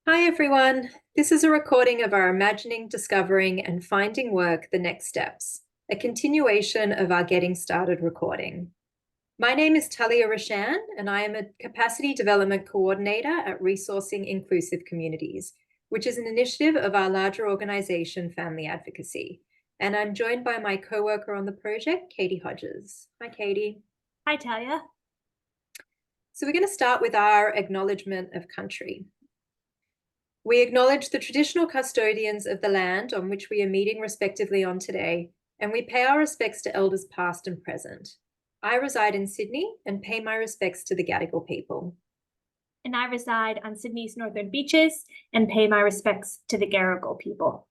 Hi everyone. This is a recording of our Imagining, Discovering and Finding Work, The Next Steps, a continuation of our Getting Started recording. My name is Talia Rashan and I am a Capacity Development Coordinator at Resourcing Inclusive Communities, which is an initiative of our larger organization, Family Advocacy. And I'm joined by my co-worker on the project, Katie Hodges. Hi, Katie. Hi, Talia. So we're going to start with our acknowledgement of country. We acknowledge the traditional custodians of the land on which we are meeting respectively on today, and we pay our respects to elders past and present. I reside in Sydney and pay my respects to the Gadigal people. And I reside on Sydney's northern beaches and pay my respects to the Gadigal people.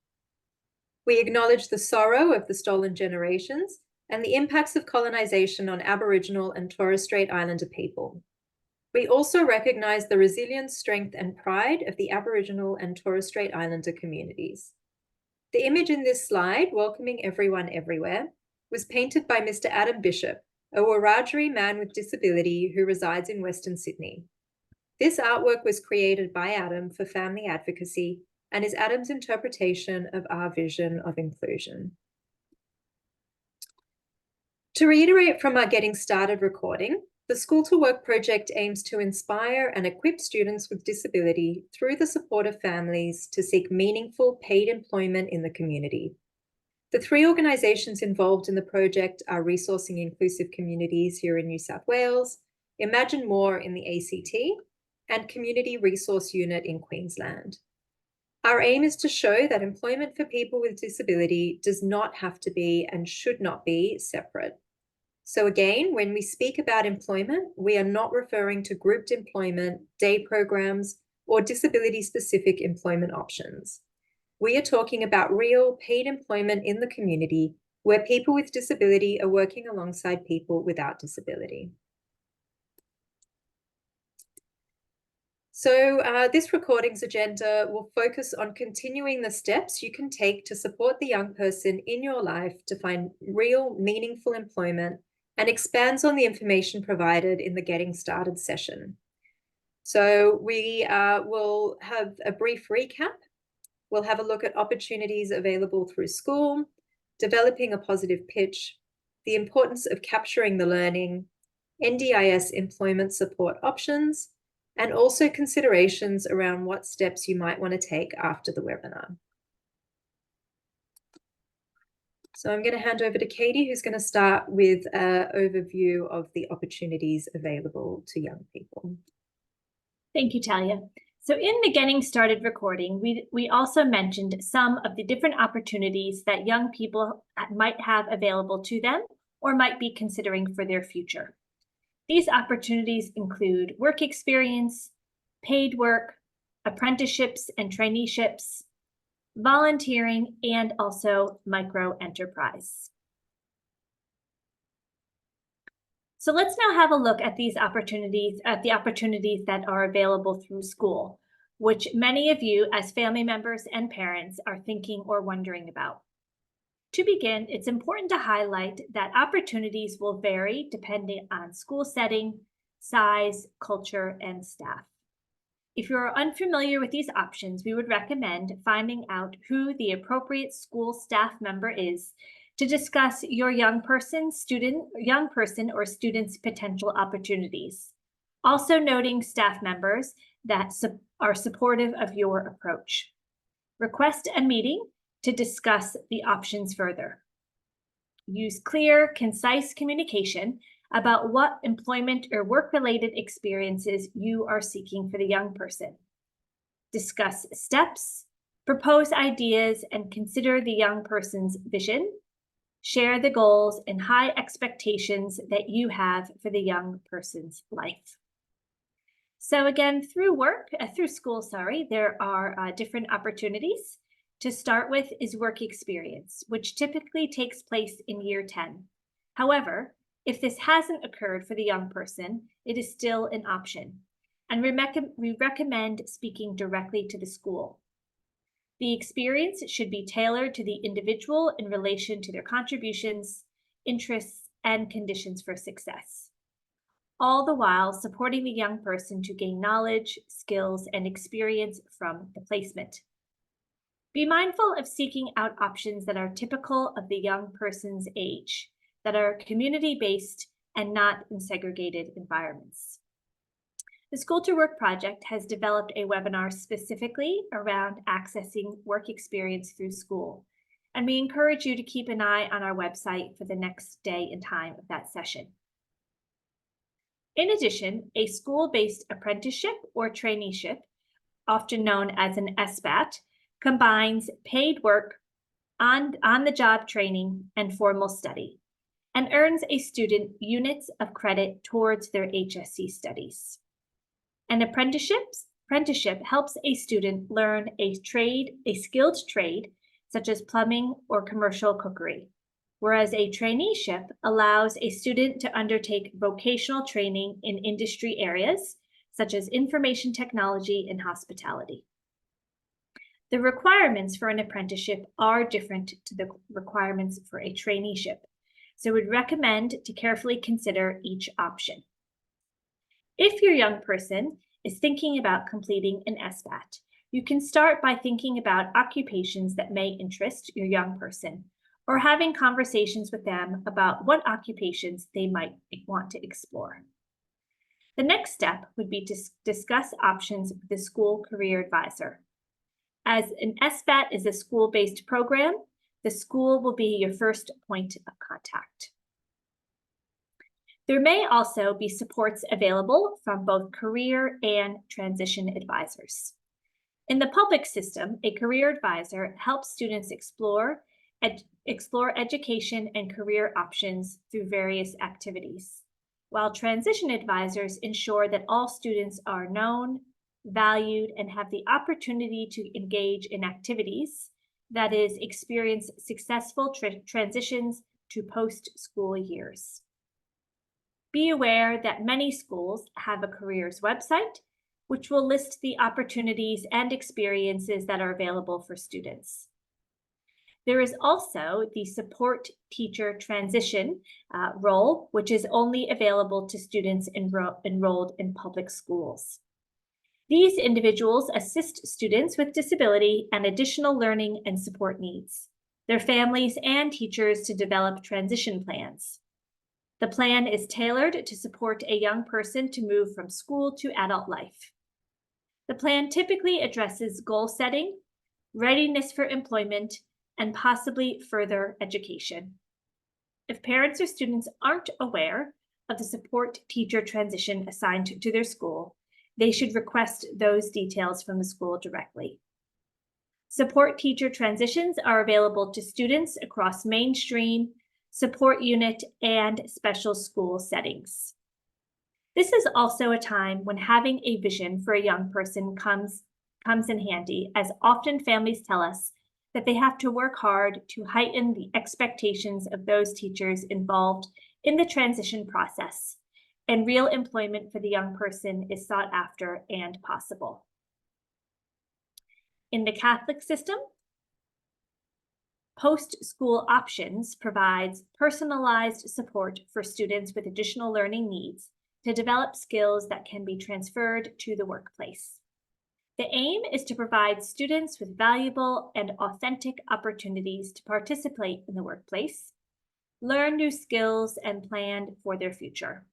We acknowledge the sorrow of the stolen generations and the impacts of colonization on Aboriginal and Torres Strait Islander people. We also recognise the resilience, strength and pride of the Aboriginal and Torres Strait Islander communities. The image in this slide, welcoming everyone everywhere, was painted by Mr. Adam Bishop, a Wiradjuri man with disability who resides in Western Sydney. This artwork was created by Adam for Family Advocacy and is Adam's interpretation of our vision of inclusion. To reiterate from our Getting Started recording, the School to Work project aims to inspire and equip students with disability through the support of families to seek meaningful paid employment in the community. The three organisations involved in the project are Resourcing Inclusive Communities here in New South Wales, Imagine More in the ACT, and Community Resource Unit in Queensland. Our aim is to show that employment for people with disability does not have to be and should not be separate. So again, when we speak about employment, we are not referring to grouped employment, day programs, or disability-specific employment options. We are talking about real paid employment in the community where people with disability are working alongside people without disability. So this recording's agenda will focus on continuing the steps you can take to support the young person in your life to find real, meaningful employment and expands on the information provided in the Getting Started session. So we will have a brief recap. We'll have a look at opportunities available through school, developing a positive pitch, the importance of capturing the learning, NDIS employment support options, and also considerations around what steps you might want to take after the webinar. So I'm going to hand over to Katie, who's going to start with an overview of the opportunities available to young people. Thank you, Talia. So in the Getting Started recording, we also mentioned some of the different opportunities that young people might have available to them or might be considering for their future. These opportunities include work experience, paid work, apprenticeships and traineeships, volunteering, and also micro enterprise. So let's now have a look at the opportunities that are available through school, which many of you as family members and parents are thinking or wondering about. To begin, it's important to highlight that opportunities will vary depending on school setting, size, culture, and staff. If you are unfamiliar with these options, we would recommend finding out who the appropriate school staff member is to discuss your young person or student's potential opportunities. Also noting staff members that are supportive of your approach. Request a meeting to discuss the options further. Use clear, concise communication about what employment or work-related experiences you are seeking for the young person. Discuss steps, propose ideas, and consider the young person's vision. Share the goals and high expectations that you have for the young person's life. So again, through school, there are different opportunities. To start with is work experience, which typically takes place in year 10. However, if this hasn't occurred for the young person, it is still an option. And we recommend speaking directly to the school. The experience should be tailored to the individual in relation to their contributions, interests, and conditions for success. all the while supporting the young person to gain knowledge, skills, and experience from the placement. Be mindful of seeking out options that are typical of the young person's age, that are community-based and not in segregated environments. The School to Work project has developed a webinar specifically around accessing work experience through school, and we encourage you to keep an eye on our website for the next day and time of that session. In addition, a school-based apprenticeship or traineeship, often known as an SBAT, combines paid work, on-the-job training, and formal study, and earns a student units of credit towards their HSC studies. An apprenticeship helps a student learn a skilled trade, such as plumbing or commercial cookery, whereas a traineeship allows a student to undertake vocational training in industry areas, such as information technology and hospitality. The requirements for an apprenticeship are different to the requirements for a traineeship, so we'd recommend to carefully consider each option. If your young person is thinking about completing an SBAT, you can start by thinking about occupations that may interest your young person, or having conversations with them about what occupations they might want to explore. The next step would be to discuss options with the school career advisor. As an SBAT is a school-based program, the school will be your first point of contact. There may also be supports available from both career and transition advisors. In the public system, a career advisor helps students explore education and career options through various activities, while transition advisors ensure that all students are known, valued, and have the opportunity to engage in activities, that is, experience successful transitions to post-school years. Be aware that many schools have a careers website, which will list the opportunities and experiences that are available for students. There is also the support teacher transition role, which is only available to students enrolled in public schools. These individuals assist students with disability and additional learning and support needs, their families and teachers to develop transition plans. The plan is tailored to support a young person to move from school to adult life. The plan typically addresses goal setting, readiness for employment, and possibly further education. If parents or students aren't aware of the support teacher transition assigned to their school, they should request those details from the school directly. Support teacher transitions are available to students across mainstream, support unit, and special school settings. This is also a time when having a vision for a young person comes in handy, as often families tell us that they have to work hard to heighten the expectations of those teachers involved in the transition process, and real employment for the young person is sought after and possible. In the Catholic system, Post-School Options provides personalized support for students with additional learning needs to develop skills that can be transferred to the workplace. The aim is to provide students with valuable and authentic opportunities to participate in the workplace, learn new skills, and plan for their future.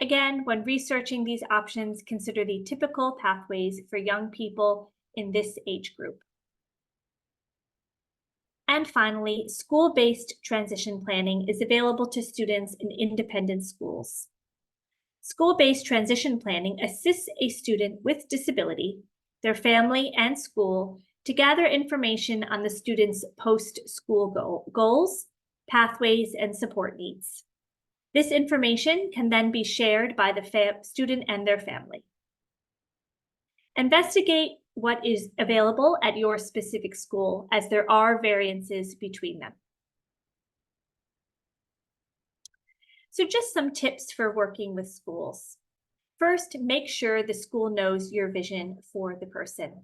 Again, when researching these options, consider the typical pathways for young people in this age group. And finally, school-based transition planning is available to students in independent schools. School-based transition planning assists a student with disability, their family, and school to gather information on the student's post-school goals, pathways, and support needs. This information can then be shared by the student and their family. Investigate what is available at your specific school, as there are variances between them. So just some tips for working with schools. First, make sure the school knows your vision for the person.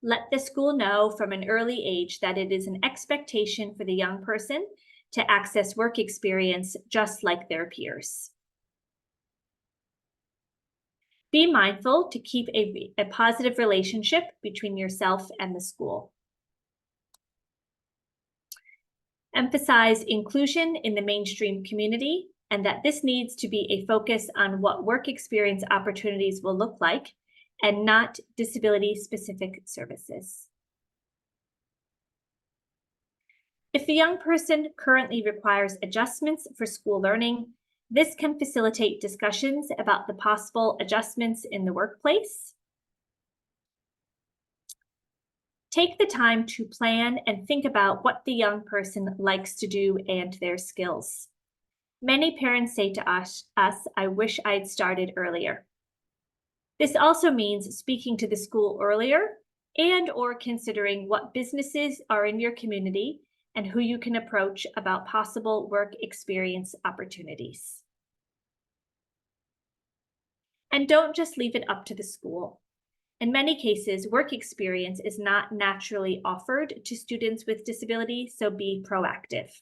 Let the school know from an early age that it is an expectation for the young person to access work experience just like their peers. Be mindful to keep a positive relationship between yourself and the school. Emphasize inclusion in the mainstream community and that this needs to be a focus on what work experience opportunities will look like and not disability-specific services. If the young person currently requires adjustments for school learning, this can facilitate discussions about the possible adjustments in the workplace. Take the time to plan and think about what the young person likes to do and their skills. Many parents say to us, "I wish I'd started earlier." This also means speaking to the school earlier and/or considering what businesses are in your community and who you can approach about possible work experience opportunities. And don't just leave it up to the school. In many cases, work experience is not naturally offered to students with disabilities, so be proactive.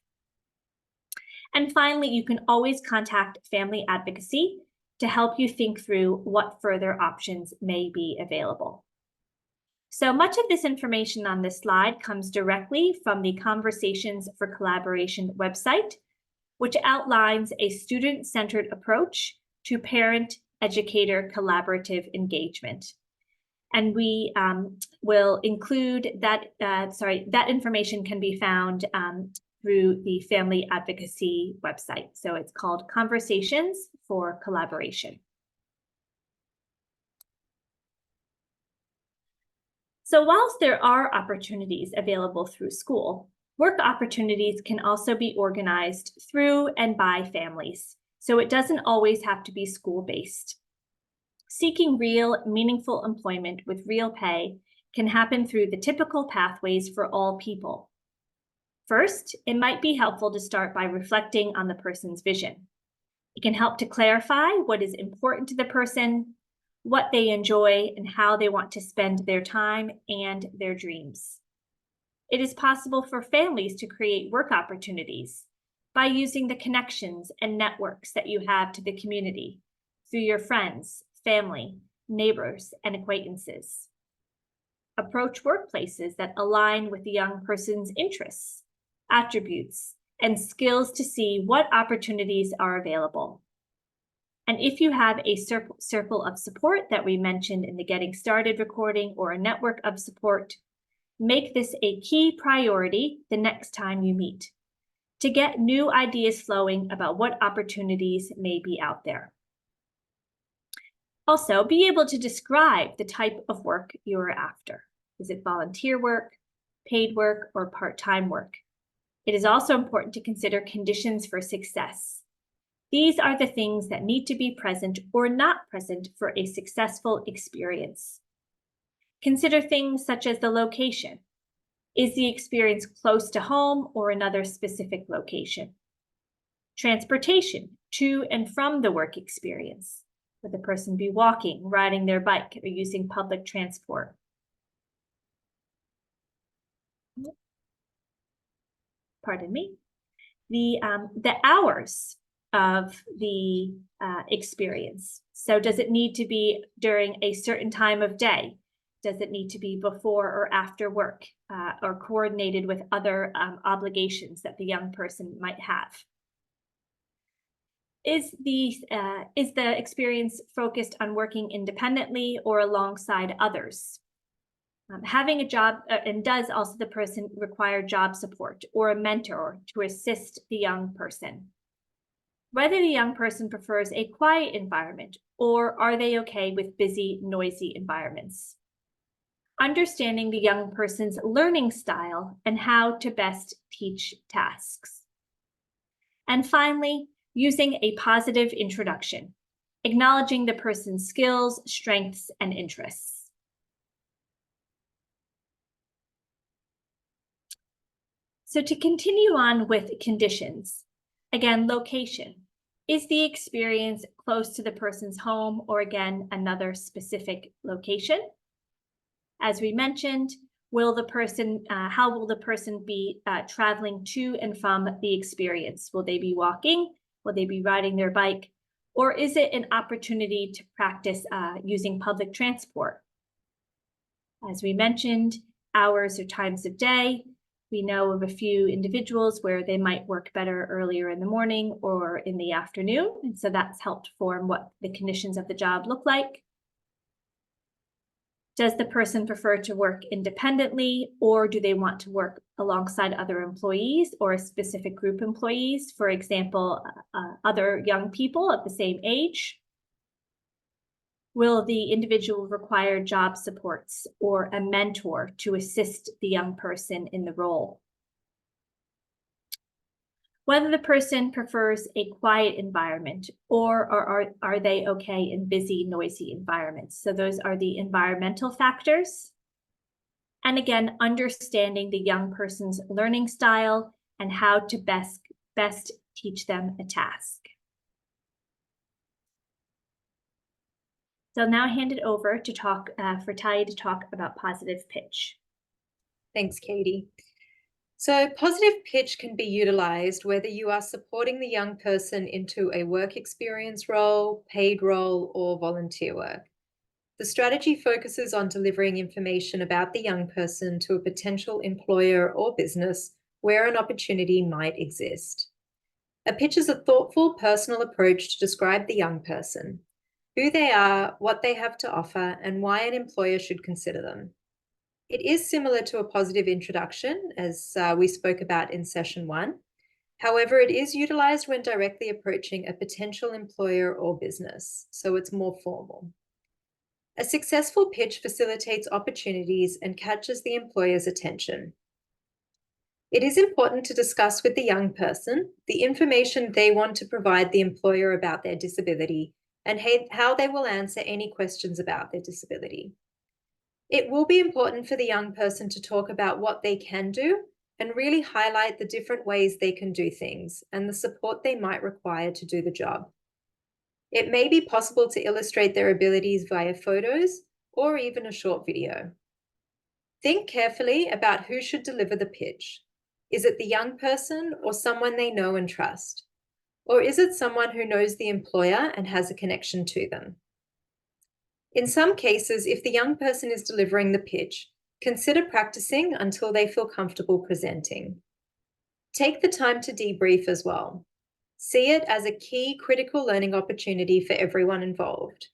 And finally, you can always contact Family Advocacy to help you think through what further options may be available. So much of this information on this slide comes directly from the Conversations for Collaboration website, which outlines a student-centered approach to parent-educator collaborative engagement. And we will include that, that information can be found through the Family Advocacy website. So it's called Conversations for Collaboration. So whilst there are opportunities available through school, work opportunities can also be organized through and by families. So it doesn't always have to be school-based. Seeking real, meaningful employment with real pay can happen through the typical pathways for all people. First, it might be helpful to start by reflecting on the person's vision. It can help to clarify what is important to the person, what they enjoy, and how they want to spend their time and their dreams. It is possible for families to create work opportunities by using the connections and networks that you have to the community through your friends, family, neighbors, and acquaintances. Approach workplaces that align with the young person's interests, attributes, and skills to see what opportunities are available. And if you have a circle of support that we mentioned in the Getting Started recording or a network of support, make this a key priority the next time you meet to get new ideas flowing about what opportunities may be out there. Also, be able to describe the type of work you are after. Is it volunteer work, paid work, or part-time work? It is also important to consider conditions for success. These are the things that need to be present or not present for a successful experience. Consider things such as the location. Is the experience close to home or another specific location? Transportation to and from the work experience. Would the person be walking, riding their bike, or using public transport? Pardon me. The hours of the experience. So does it need to be during a certain time of day? Does it need to be before or after work or coordinated with other obligations that the young person might have? Is the experience focused on working independently or alongside others? Having a job, and does also the person require job support or a mentor to assist the young person? Whether the young person prefers a quiet environment or are they okay with busy, noisy environments? Understanding the young person's learning style and how to best teach tasks. And finally, using a positive introduction, acknowledging the person's skills, strengths, and interests. So to continue on with conditions, again, location. Is the experience close to the person's home or again, another specific location? As we mentioned, how will the person be traveling to and from the experience? Will they be walking? Will they be riding their bike? Or is it an opportunity to practice using public transport? As we mentioned, hours or times of day. We know of a few individuals where they might work better earlier in the morning or in the afternoon. And so that's helped form what the conditions of the job look like. Does the person prefer to work independently, or do they want to work alongside other employees or a specific group employees? For example, other young people of the same age. Will the individual require job supports or a mentor to assist the young person in the role? Whether the person prefers a quiet environment or are they okay in busy, noisy environments? So those are the environmental factors. And again, understanding the young person's learning style and how to best teach them a task. So I'll now hand it over to for Talia to talk about positive pitch. Thanks, Katie. So positive pitch can be utilized whether you are supporting the young person into a work experience role, paid role, or volunteer work. The strategy focuses on delivering information about the young person to a potential employer or business where an opportunity might exist. A pitch is a thoughtful, personal approach to describe the young person, who they are, what they have to offer, and why an employer should consider them. It is similar to a positive introduction, as we spoke about in session 1. However, it is utilized when directly approaching a potential employer or business, so it's more formal. A successful pitch facilitates opportunities and catches the employer's attention. It is important to discuss with the young person the information they want to provide the employer about their disability and how they will answer any questions about their disability. It will be important for the young person to talk about what they can do and really highlight the different ways they can do things and the support they might require to do the job. It may be possible to illustrate their abilities via photos or even a short video. Think carefully about who should deliver the pitch. Is it the young person or someone they know and trust? Or is it someone who knows the employer and has a connection to them? In some cases, if the young person is delivering the pitch, consider practicing until they feel comfortable presenting. Take the time to debrief as well. See it as a key critical learning opportunity for everyone involved.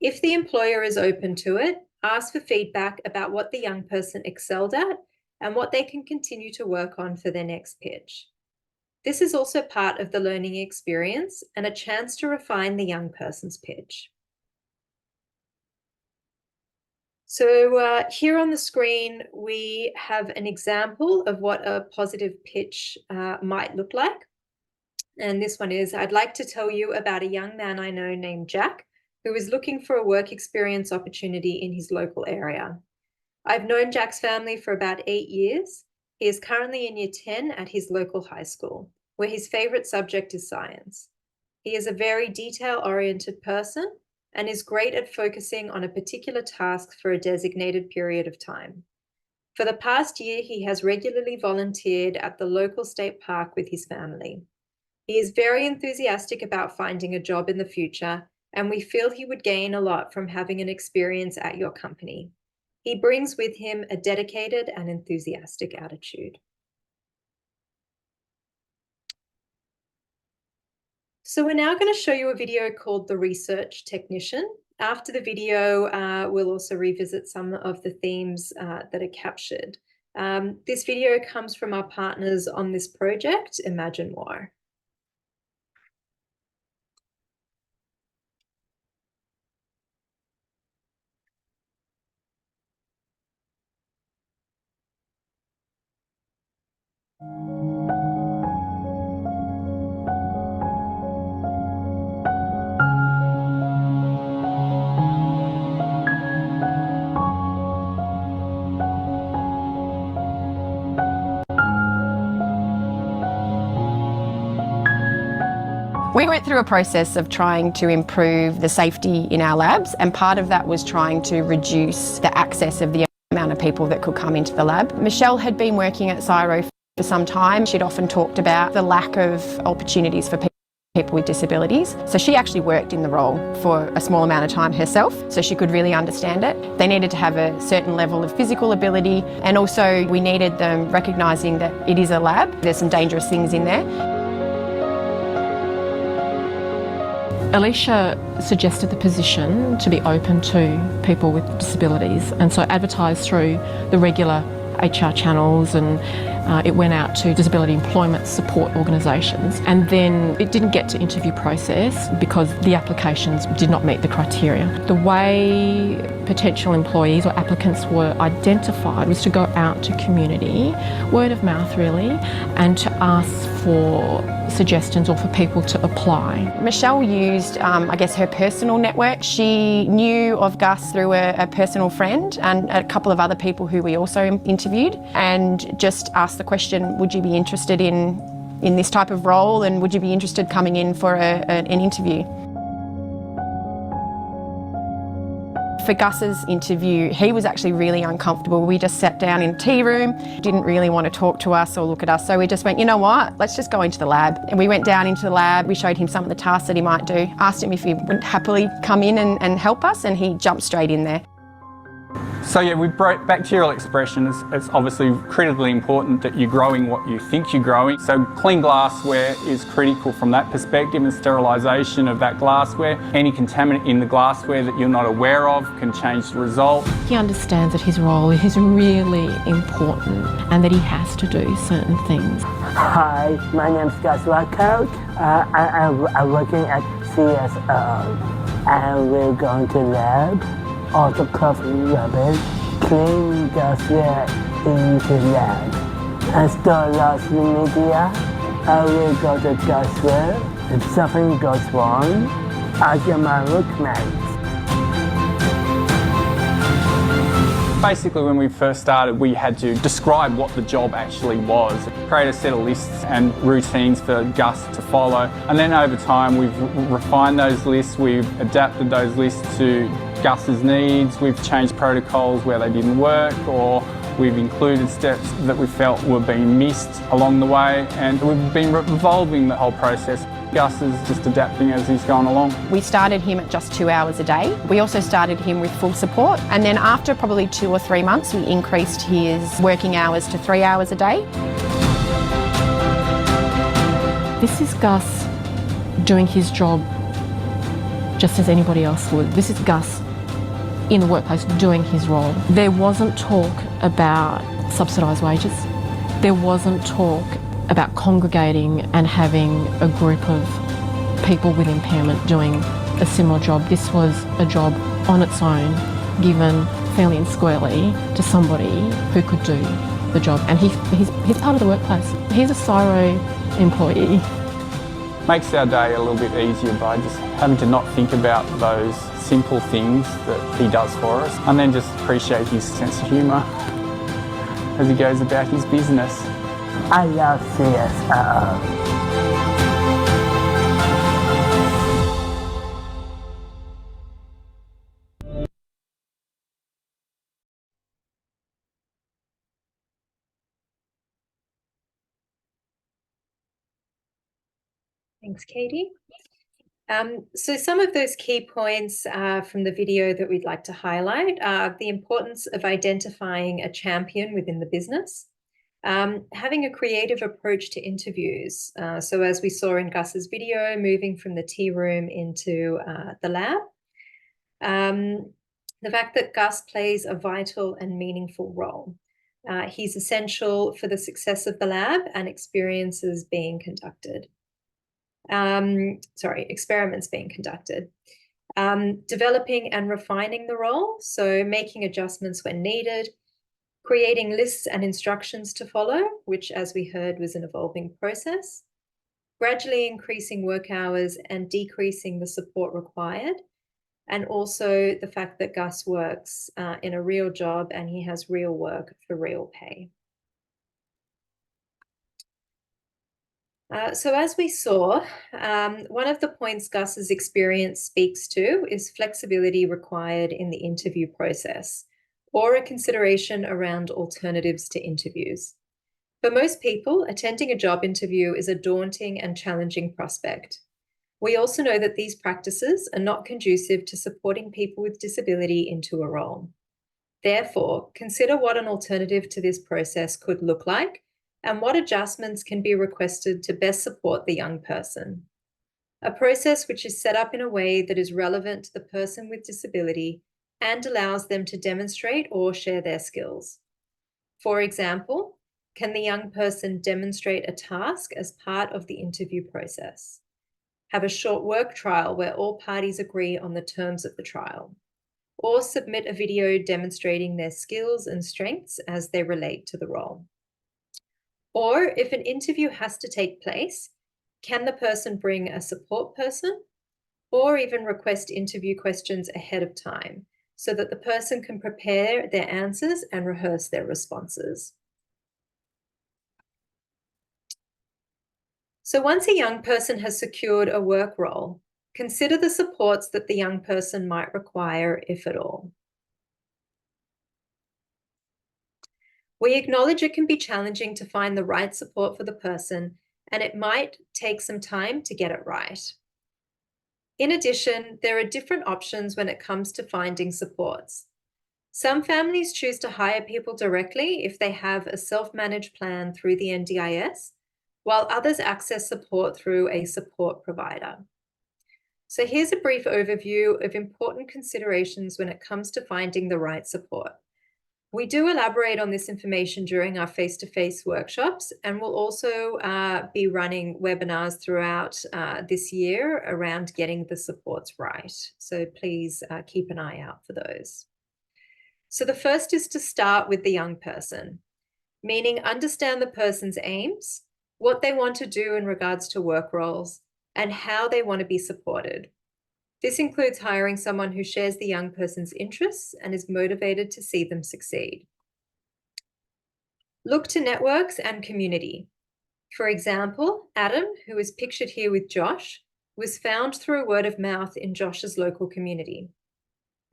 If the employer is open to it, ask for feedback about what the young person excelled at and what they can continue to work on for their next pitch. This is also part of the learning experience and a chance to refine the young person's pitch. So here on the screen, we have an example of what a positive pitch might look like. And this one is, I'd like to tell you about a young man I know named Jack, who is looking for a work experience opportunity in his local area. I've known Jack's family for about 8 years. He is currently in year 10 at his local high school, where his favorite subject is science. He is a very detail-oriented person and is great at focusing on a particular task for a designated period of time. For the past year, he has regularly volunteered at the local state park with his family. He is very enthusiastic about finding a job in the future, and we feel he would gain a lot from having an experience at your company. He brings with him a dedicated and enthusiastic attitude. So we're now going to show you a video called The Research Technician. After the video, we'll also revisit some of the themes that are captured. This video comes from our partners on this project, Imagine More. We went through a process of trying to improve the safety in our labs, and part of that was trying to reduce the access of the amount of people that could come into the lab. Michelle had been working at CSIRO for some time. She'd often talked about the lack of opportunities for people with disabilities. So she actually worked in the role for a small amount of time herself, so she could really understand it. They needed to have a certain level of physical ability, and also we needed them recognising that it is a lab. There's some dangerous things in there. Alicia suggested the position to be open to people with disabilities, and so advertised through the regular HR channels, and it went out to disability employment support organisations. And then it didn't get to interview process because the applications did not meet the criteria. The way potential employees or applicants were identified was to go out to community, word of mouth really, and to ask for suggestions or for people to apply. Michelle used, I guess, her personal network. She knew of Gus through a personal friend and a couple of other people who we also interviewed, and just asked the question, would you be interested in this type of role, and would you be interested coming in for an interview? For Gus's interview, he was actually really uncomfortable. We just sat down in tea room, didn't really want to talk to us or look at us, so we just went, you know what, let's just go into the lab. And we went down into the lab, we showed him some of the tasks that he might do, asked him if he would happily come in and help us, and he jumped straight in there. So yeah, with bacterial expression, it's obviously critically important that you're growing what you think you're growing. So clean glassware is critical from that perspective, and sterilisation of that glassware. Any contaminant in the glassware that you're not aware of can change the result. He understands that his role is really important and that he has to do certain things. Hi, my name is Gus Wackout. I'm working at CSO, and we're going to lab, autoclave rubbish, clean glassware into lab, and store lost media. I will go to glassware. If something goes wrong, I get my workmates. Basically, when we first started, we had to describe what the job actually was, create a set of lists and routines for Gus to follow. And then over time, we've refined those lists, we've adapted those lists to Gus's needs, we've changed protocols where they didn't work, or we've included steps that we felt were being missed along the way, and we've been evolving the whole process. Gus is just adapting as he's going along. We started him at just 2 hours a day. We also started him with full support, and then after probably 2 or 3 months, we increased his working hours to 3 hours a day. This is Gus doing his job just as anybody else would. This is Gus in the workplace doing his role. There wasn't talk about subsidised wages. There wasn't talk about congregating and having a group of people with impairment doing a similar job. This was a job on its own, given fairly and squarely to somebody who could do the job. And he's part of the workplace. He's a CSIRO employee. Makes our day a little bit easier by just having to not think about those simple things that he does for us, and then just appreciate his sense of humour as he goes about his business. I love CSO. Thanks, Katie. So some of those key points from the video that we'd like to highlight are the importance of identifying a champion within the business, having a creative approach to interviews. So as we saw in Gus's video, moving from the tea room into the lab. The fact that Gus plays a vital and meaningful role. He's essential for the success of the lab and experiments being conducted. Developing and refining the role, so making adjustments when needed, creating lists and instructions to follow, which, as we heard, was an evolving process, gradually increasing work hours and decreasing the support required, and also the fact that Gus works in a real job and he has real work for real pay. So as we saw, one of the points Gus's experience speaks to is flexibility required in the interview process, or a consideration around alternatives to interviews. For most people, attending a job interview is a daunting and challenging prospect. We also know that these practices are not conducive to supporting people with disability into a role. Therefore, consider what an alternative to this process could look like and what adjustments can be requested to best support the young person. A process which is set up in a way that is relevant to the person with disability and allows them to demonstrate or share their skills. For example, can the young person demonstrate a task as part of the interview process? Have a short work trial where all parties agree on the terms of the trial? Or submit a video demonstrating their skills and strengths as they relate to the role? Or if an interview has to take place, can the person bring a support person or even request interview questions ahead of time so that the person can prepare their answers and rehearse their responses? So once a young person has secured a work role, consider the supports that the young person might require, if at all. We acknowledge it can be challenging to find the right support for the person, and it might take some time to get it right. In addition, there are different options when it comes to finding supports. Some families choose to hire people directly if they have a self-managed plan through the NDIS, while others access support through a support provider. So here's a brief overview of important considerations when it comes to finding the right support. We do elaborate on this information during our face-to-face workshops, and we'll also be running webinars throughout this year around getting the supports right. So please keep an eye out for those. So the first is to start with the young person, meaning understand the person's aims, what they want to do in regards to work roles, and how they want to be supported. This includes hiring someone who shares the young person's interests and is motivated to see them succeed. Look to networks and community. For example, Adam, who is pictured here with Josh, was found through word of mouth in Josh's local community.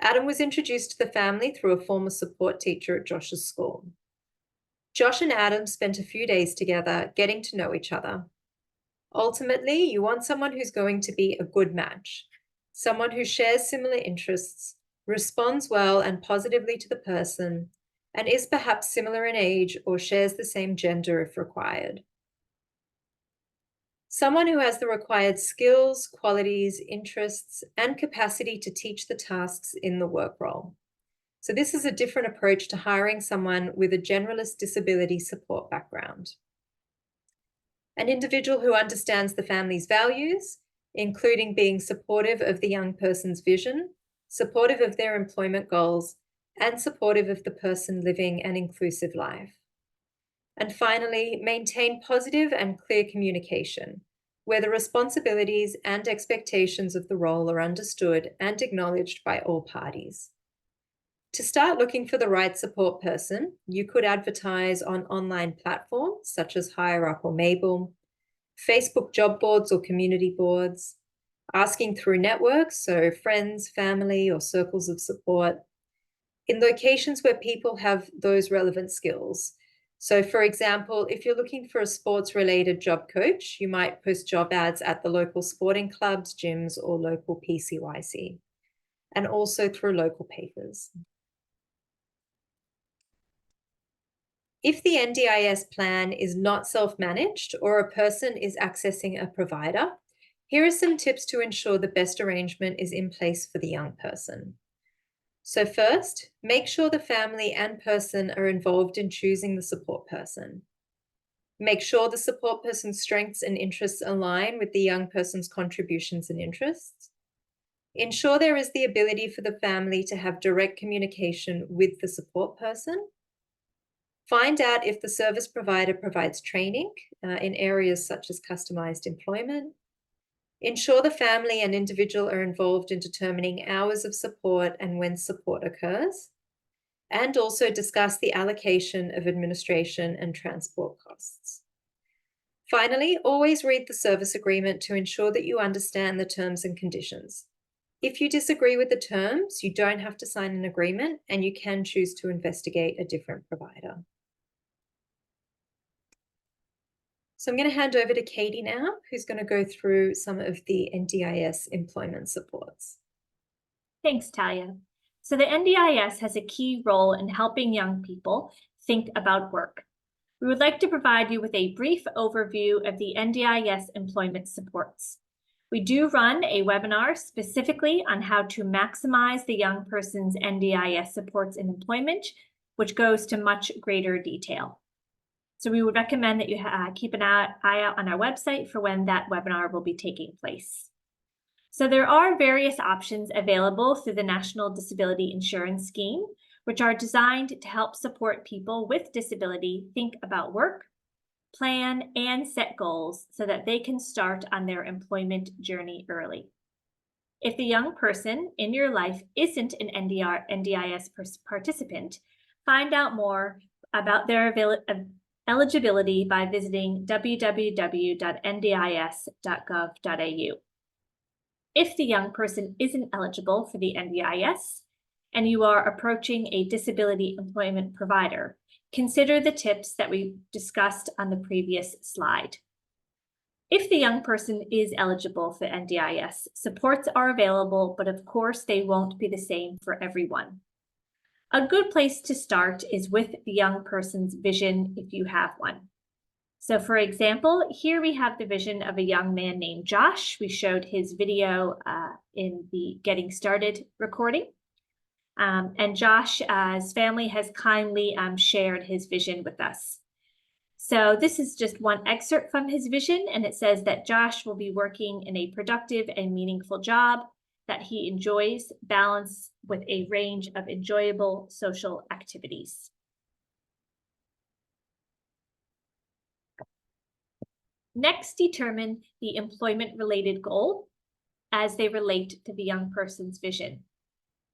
Adam was introduced to the family through a former support teacher at Josh's school. Josh and Adam spent a few days together getting to know each other. Ultimately, you want someone who's going to be a good match, someone who shares similar interests, responds well and positively to the person, and is perhaps similar in age or shares the same gender if required. Someone who has the required skills, qualities, interests, and capacity to teach the tasks in the work role. So this is a different approach to hiring someone with a generalist disability support background. An individual who understands the family's values, including being supportive of the young person's vision, supportive of their employment goals, and supportive of the person living an inclusive life. And finally, maintain positive and clear communication, where the responsibilities and expectations of the role are understood and acknowledged by all parties. To start looking for the right support person, you could advertise on online platforms such as HireUp or Mable, Facebook job boards or community boards, asking through networks, so friends, family, or circles of support, in locations where people have those relevant skills. So for example, if you're looking for a sports-related job coach, you might post job ads at the local sporting clubs, gyms, or local PCYC, and also through local papers. If the NDIS plan is not self-managed or a person is accessing a provider, here are some tips to ensure the best arrangement is in place for the young person. So first, make sure the family and person are involved in choosing the support person. Make sure the support person's strengths and interests align with the young person's contributions and interests. Ensure there is the ability for the family to have direct communication with the support person. Find out if the service provider provides training in areas such as customized employment. Ensure the family and individual are involved in determining hours of support and when support occurs. And also discuss the allocation of administration and transport costs. Finally, always read the service agreement to ensure that you understand the terms and conditions. If you disagree with the terms, you don't have to sign an agreement and you can choose to investigate a different provider. So I'm going to hand over to Katie now, who's going to go through some of the NDIS employment supports. Thanks, Talia. So the NDIS has a key role in helping young people think about work. We would like to provide you with a brief overview of the NDIS employment supports. We do run a webinar specifically on how to maximize the young person's NDIS supports in employment, which goes to much greater detail. So we would recommend that you keep an eye out on our website for when that webinar will be taking place. So there are various options available through the National Disability Insurance Scheme, which are designed to help support people with disability think about work, plan, and set goals so that they can start on their employment journey early. If the young person in your life isn't an NDIS participant, find out more about their eligibility by visiting www.ndis.gov.au. If the young person isn't eligible for the NDIS and you are approaching a disability employment provider, consider the tips that we discussed on the previous slide. If the young person is eligible for NDIS, supports are available, but of course they won't be the same for everyone. A good place to start is with the young person's vision if you have one. So for example, here we have the vision of a young man named Josh. We showed his video in the Getting Started recording. And Josh's family has kindly shared his vision with us. So this is just one excerpt from his vision, and it says that Josh will be working in a productive and meaningful job that he enjoys, balanced with a range of enjoyable social activities. Next, determine the employment-related goal as they relate to the young person's vision.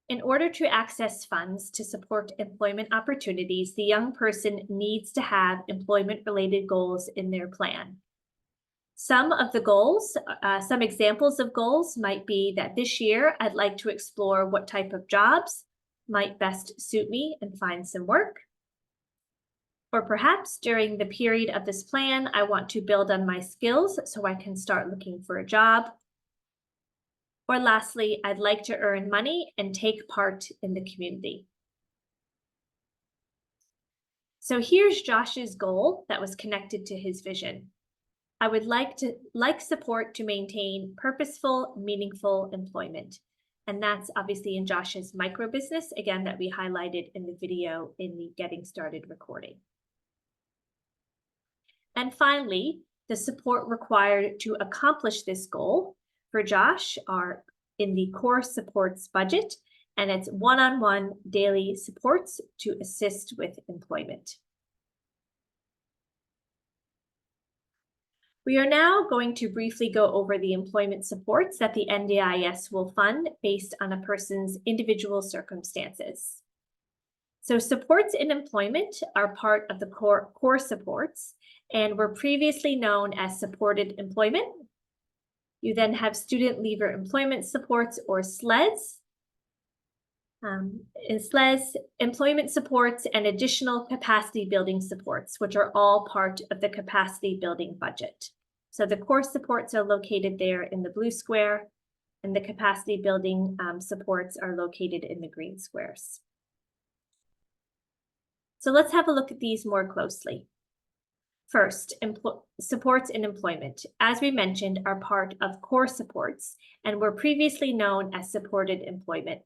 In order to access funds to support employment opportunities, the young person needs to have employment-related goals in their plan. Some of the goals, some examples of goals might be that this year I'd like to explore what type of jobs might best suit me and find some work. Or perhaps during the period of this plan, I want to build on my skills so I can start looking for a job. Or lastly, I'd like to earn money and take part in the community. So here's Josh's goal that was connected to his vision. I would like support to maintain purposeful, meaningful employment. And that's obviously in Josh's micro business, again, that we highlighted in the video in the Getting Started recording. And finally, the support required to accomplish this goal for Josh are in the core supports budget, and it's one-on-one daily supports to assist with employment. We are now going to briefly go over the employment supports that the NDIS will fund based on a person's individual circumstances. So supports in employment are part of the core supports and were previously known as supported employment. You then have student leaver employment supports, or SLEDs. In SLEDs, employment supports and additional capacity building supports, which are all part of the capacity building budget. So the core supports are located there in the blue square, and the capacity building supports are located in the green squares. So let's have a look at these more closely. First, supports in employment, as we mentioned, are part of core supports and were previously known as supported employment.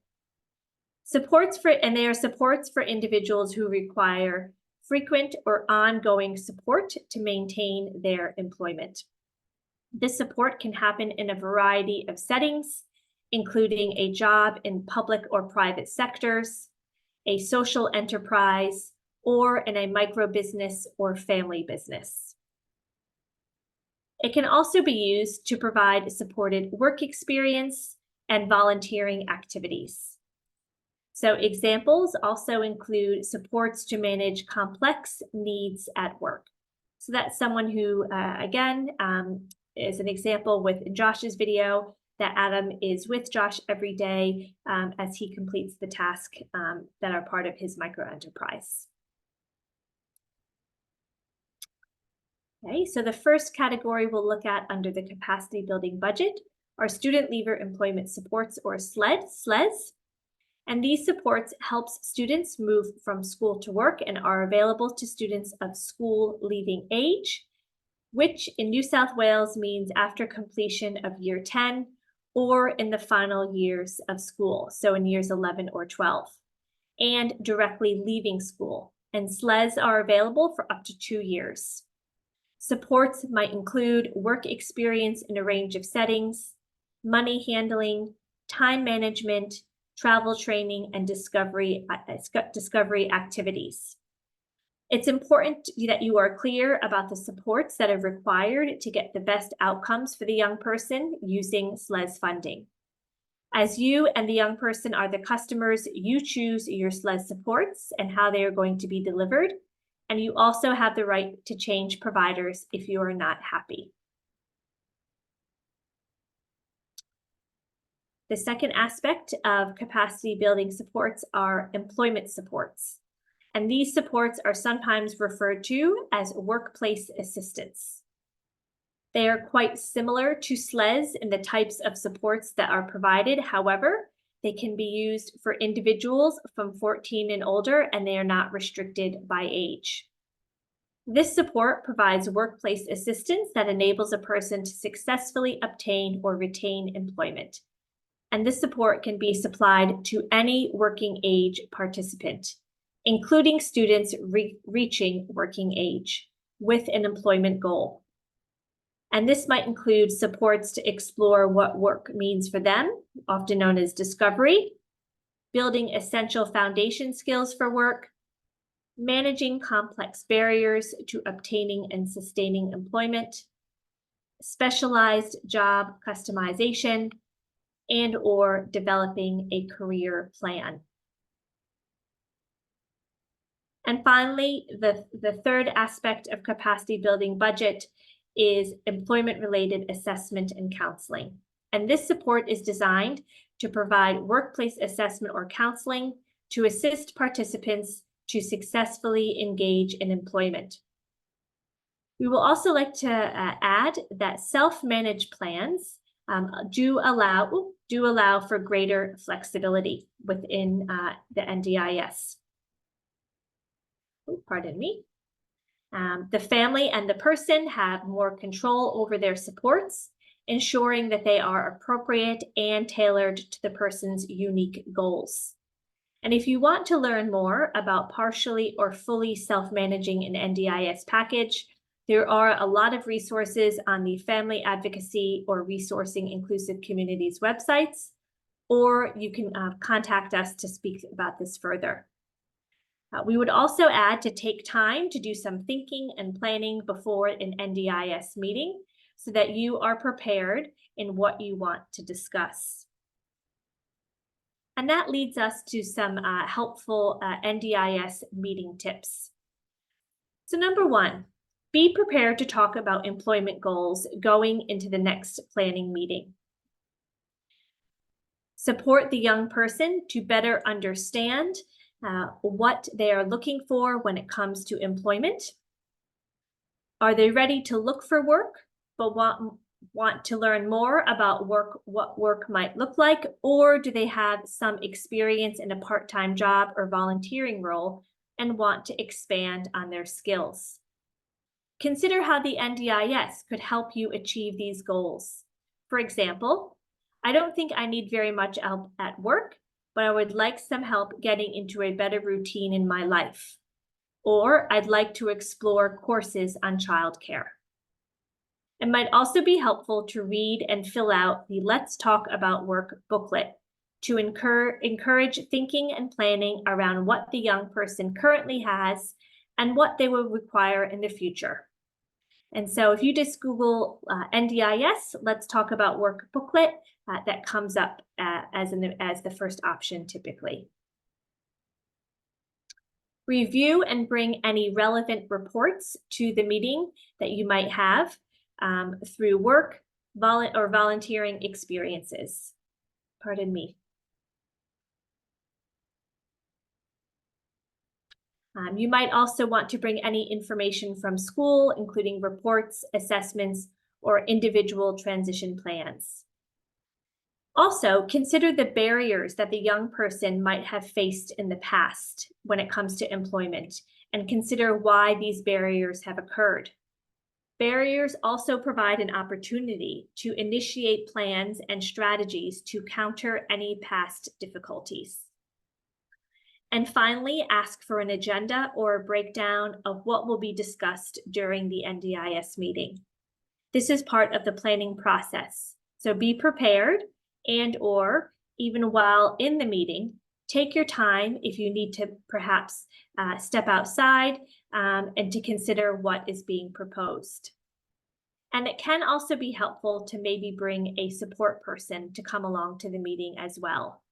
They are supports for individuals who require frequent or ongoing support to maintain their employment. This support can happen in a variety of settings, including a job in public or private sectors, a social enterprise, or in a micro business or family business. It can also be used to provide supported work experience and volunteering activities. So examples also include supports to manage complex needs at work. So that's someone who, again, is an example with Josh's video, that Adam is with Josh every day as he completes the task that are part of his micro enterprise. Okay, so the first category we'll look at under the capacity building budget are student leaver employment supports, or SLES. And these supports helps students move from school to work and are available to students of school leaving age, which in New South Wales means after completion of year 10 or in the final years of school, so in years 11 or 12, and directly leaving school. And SLES are available for up to 2 years. Supports might include work experience in a range of settings, money handling, time management, travel training, and discovery activities. It's important that you are clear about the supports that are required to get the best outcomes for the young person using SLES funding. As you and the young person are the customers, you choose your SLES supports and how they are going to be delivered, and you also have the right to change providers if you are not happy. The second aspect of capacity building supports are employment supports. And these supports are sometimes referred to as workplace assistance. They are quite similar to SLES in the types of supports that are provided. However, they can be used for individuals from 14 and older, and they are not restricted by age. This support provides workplace assistance that enables a person to successfully obtain or retain employment. And this support can be supplied to any working age participant, including students reaching working age with an employment goal. And this might include supports to explore what work means for them, often known as discovery, building essential foundation skills for work, managing complex barriers to obtaining and sustaining employment, specialized job customization, and/or developing a career plan. And finally, the third aspect of capacity building budget is employment-related assessment and counseling. And this support is designed to provide workplace assessment or counseling to assist participants to successfully engage in employment. We will also like to add that self-managed plans do allow for greater flexibility within the NDIS. Oh, pardon me. The family and the person have more control over their supports, ensuring that they are appropriate and tailored to the person's unique goals. And if you want to learn more about partially or fully self-managing an NDIS package, there are a lot of resources on the Family Advocacy or Resourcing Inclusive Communities websites, or you can contact us to speak about this further. We would also add to take time to do some thinking and planning before an NDIS meeting so that you are prepared in what you want to discuss. And that leads us to some helpful NDIS meeting tips. So number one, be prepared to talk about employment goals going into the next planning meeting. Support the young person to better understand what they are looking for when it comes to employment. Are they ready to look for work, but want to learn more about what work might look like, or do they have some experience in a part-time job or volunteering role and want to expand on their skills? Consider how the NDIS could help you achieve these goals. For example, I don't think I need very much help at work, but I would like some help getting into a better routine in my life. Or I'd like to explore courses on childcare. It might also be helpful to read and fill out the Let's Talk About Work booklet to encourage thinking and planning around what the young person currently has and what they will require in the future. And so if you just Google NDIS, Let's Talk About Work booklet, that comes up as the first option typically. Review and bring any relevant reports to the meeting that you might have through work or volunteering experiences. Pardon me. You might also want to bring any information from school, including reports, assessments, or individual transition plans. Also, consider the barriers that the young person might have faced in the past when it comes to employment, and consider why these barriers have occurred. Barriers also provide an opportunity to initiate plans and strategies to counter any past difficulties. And finally, ask for an agenda or a breakdown of what will be discussed during the NDIS meeting. This is part of the planning process, so be prepared, and or even while in the meeting, take your time if you need to perhaps step outside and to consider what is being proposed. And it can also be helpful to maybe bring a support person to come along to the meeting as well,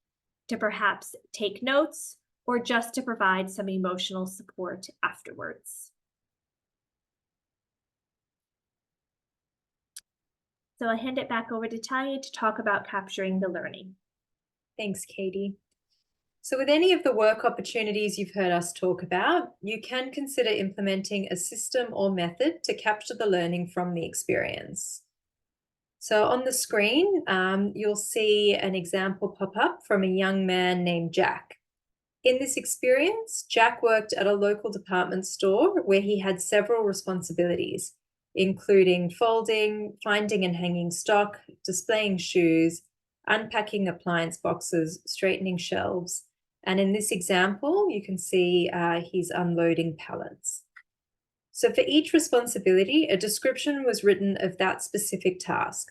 to perhaps take notes or just to provide some emotional support afterwards. So I'll hand it back over to Talia to talk about capturing the learning. Thanks, Katie. So with any of the work opportunities you've heard us talk about, you can consider implementing a system or method to capture the learning from the experience. So on the screen, you'll see an example pop up from a young man named Jack. In this experience, Jack worked at a local department store where he had several responsibilities, including folding, finding and hanging stock, displaying shoes, unpacking appliance boxes, straightening shelves. And in this example, you can see he's unloading pallets. So for each responsibility, a description was written of that specific task.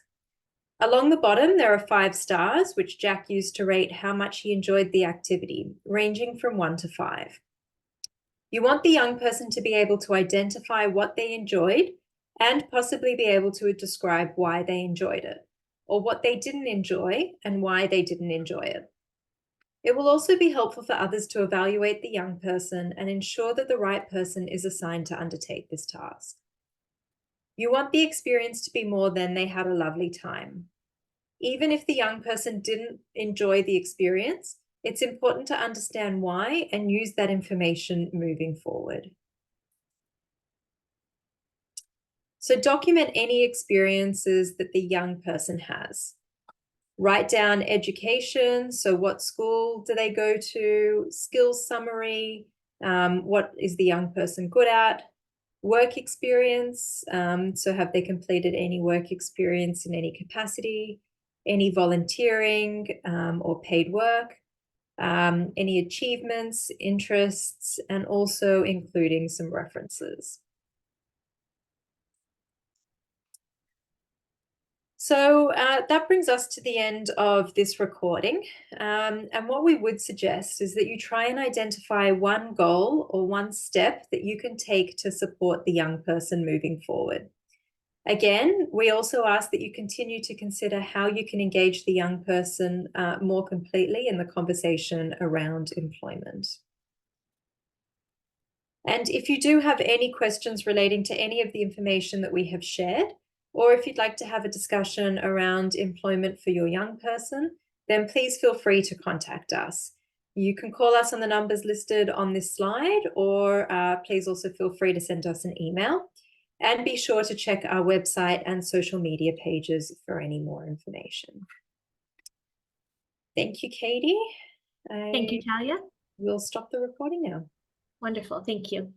Along the bottom, there are 5 stars, which Jack used to rate how much he enjoyed the activity, ranging from 1 to 5. You want the young person to be able to identify what they enjoyed and possibly be able to describe why they enjoyed it, or what they didn't enjoy and why they didn't enjoy it. It will also be helpful for others to evaluate the young person and ensure that the right person is assigned to undertake this task. You want the experience to be more than they had a lovely time. Even if the young person didn't enjoy the experience, it's important to understand why and use that information moving forward. So document any experiences that the young person has. Write down education, so what school do they go to, skills summary, what is the young person good at, work experience, so have they completed any work experience in any capacity, any volunteering or paid work, any achievements, interests, and also including some references. So that brings us to the end of this recording. And what we would suggest is that you try and identify one goal or one step that you can take to support the young person moving forward. Again, we also ask that you continue to consider how you can engage the young person more completely in the conversation around employment. And if you do have any questions relating to any of the information that we have shared, or if you'd like to have a discussion around employment for your young person, then please feel free to contact us. You can call us on the numbers listed on this slide, or please also feel free to send us an email. And be sure to check our website and social media pages for any more information. Thank you, Katie. Thank you, Talia. We'll stop the recording now. Wonderful, thank you.